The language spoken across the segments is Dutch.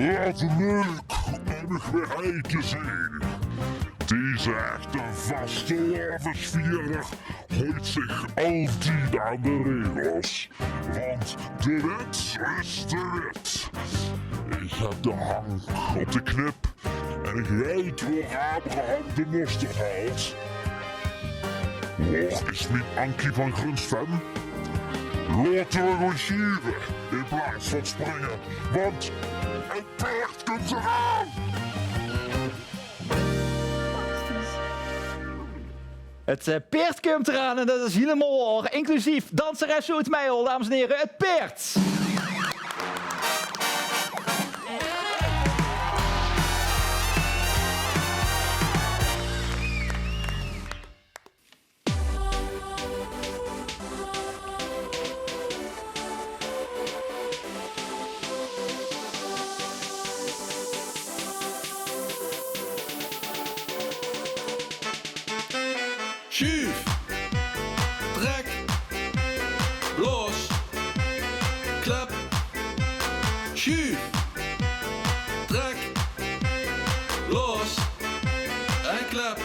Wat leuk om nog weer hij te zien. Deze echte vaste lavasvierer houdt zich altijd aan de regels. Want de wet is de wet. Ik heb de hang op de knip en ik weet waar Abraham de mosterd haalt. Och, is niet Ankie van Grunsven? Laten we gewoon schieren in plaats van springen, want het paard komt eraan! Het paard komt eraan en dat is helemaal waar. Inclusief danseres Oud Meijel, dames en heren, het paard. Schuif, trek, los, klep, schuif, trek, los en klep.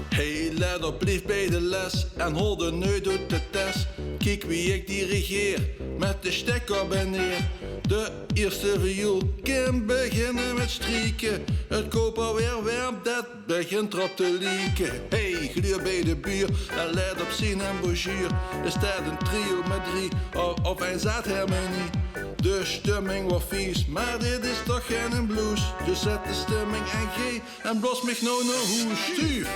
Hey, let op, blijf bij de les en hol de neut uit de test. Kijk wie ik dirigeer, met de stekker benneer. De eerste viool kan beginnen met strieken. Het koper weer warm, dat begint erop te lieken. Hey, gluur bij de buur en let op zien en bonjour. Er staat een trio met 3 of een zaadharmonie. De stemming wordt vies, maar dit is toch geen blues. Dus zet de stemming en G en blos mich nou naar hoes. Stuur,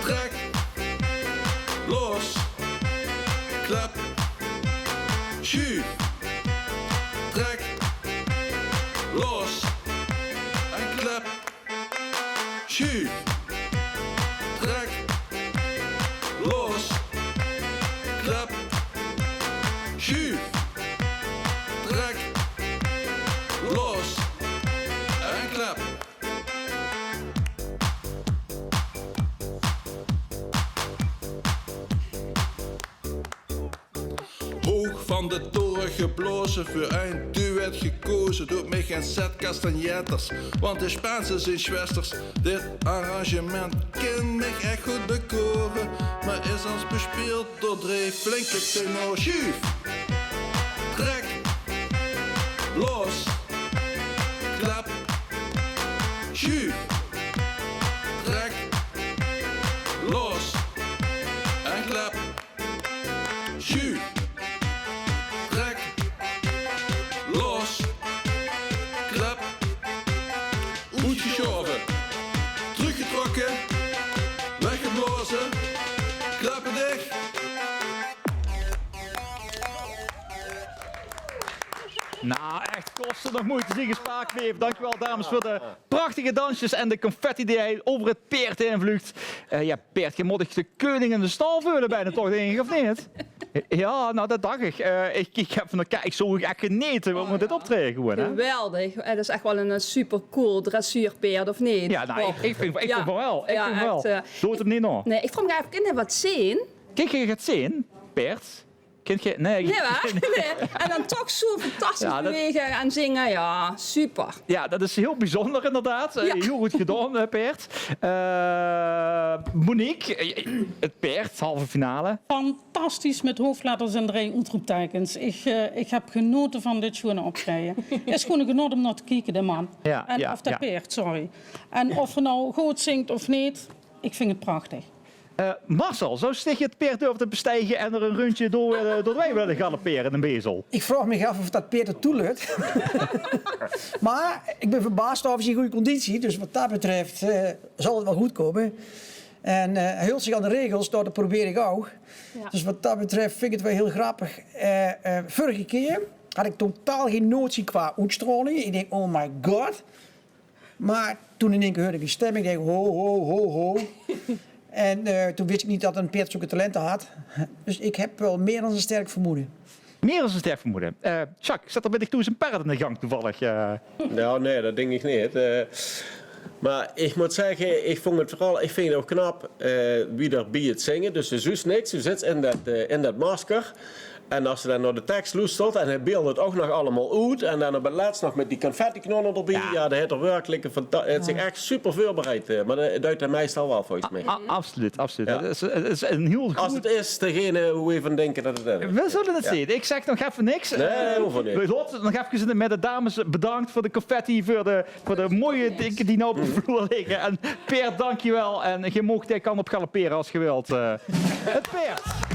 trek, los, klep, schuif, trek, los en klep, schuif, trek, los, klep, schuif, trek, los en klep. Hoog van de toren geblozen, voor een duet gekozen. Doet mij geen set castagnetters, want de Spaanse zijn schwesters. Dit arrangement kan mij echt goed bekoren, maar is ons bespeeld door 3 flinke tenor. Schuif, trek, los, klep, schuif, trek, los en klep, schuif, trek, los, klep, uitgeschoven, teruggetrokken, weggeblazen, klappen dicht. Nou, echt kosten nog moeite zien gespaard bleef. Dankjewel dames voor de prachtige dansjes en de confetti die hij over het paard heen vlucht. Ja, paard, je moet ik de koning in de stal vullen bijna toch, denk ik, of niet? Ja, nou dat dacht ik. Ik heb van de kijk zo echt geneten om dit optreden gewoon, hè? Geweldig. Dat is echt wel een super cool dressuurpaard, of niet? Ja, nou, ik vind van wel. Ik vind van wel. Doe het hem niet nog. Nee, ik vroeg me even in wat zien. Kijk, je gaat zien, paard. Nee, Nee, waar? Nee. En dan toch zo fantastisch bewegen en zingen. Ja, super. Ja, dat is heel bijzonder inderdaad. Heel goed gedaan, paard. Monique, het paard, halve finale. Fantastisch met hoofdletters en 3 uitroeptekens. Ik heb genoten van dit schone optreden. Het is gewoon een genot om naar te kijken, de man. Of dat paard, sorry. En of er nou goed zingt of niet, ik vind het prachtig. Marcel, zou sticht je het paard durven te bestijgen en er een rondje door de wei willen galopperen in een bezel? Ik vraag me af of dat paard het toelukt. Maar ik ben verbaasd over zijn goede conditie. Dus wat dat betreft zal het wel goed komen. En hij hield zich aan de regels, dat probeer ik ook. Ja. Dus wat dat betreft vind ik het wel heel grappig. Vorige keer had ik totaal geen notie qua uitstraling. Ik denk, oh my god. Maar toen in één keer hoorde ik die stem. Ik denk, ho, ho, ho, ho. En toen wist ik niet dat een paard zulke talenten had. Dus ik heb wel meer dan een sterk vermoeden. Meer dan een sterk vermoeden. Jacques, zet er ben ik toe eens een paard in de gang toevallig? Nou, nee, dat denk ik niet. Maar ik moet zeggen, ik vind het ook knap wie er bij het zingen. Dus ze doet niks, ze zit in dat masker. En als ze dan naar de tekst luistert en hij beeldt het ook nog allemaal uit. En dan op het laatst nog met die confetti-knollen erbij. Ja, dat heeft er werkelijk het zich echt super voorbereid. Maar dat duidt hij meestal wel volgens mij. Absoluut. Ja. Het is een heel goed... Als het is, degene hoe even denken dat het is. We zullen het zien. Ik zeg nog even niks. Nee, hoeven niet. We laten nog even met de dames bedankt voor de confetti, voor de mooie dingen die nou op de vloer liggen. En Peert, dankjewel. En je kan op galopperen als je wilt. Het Peert.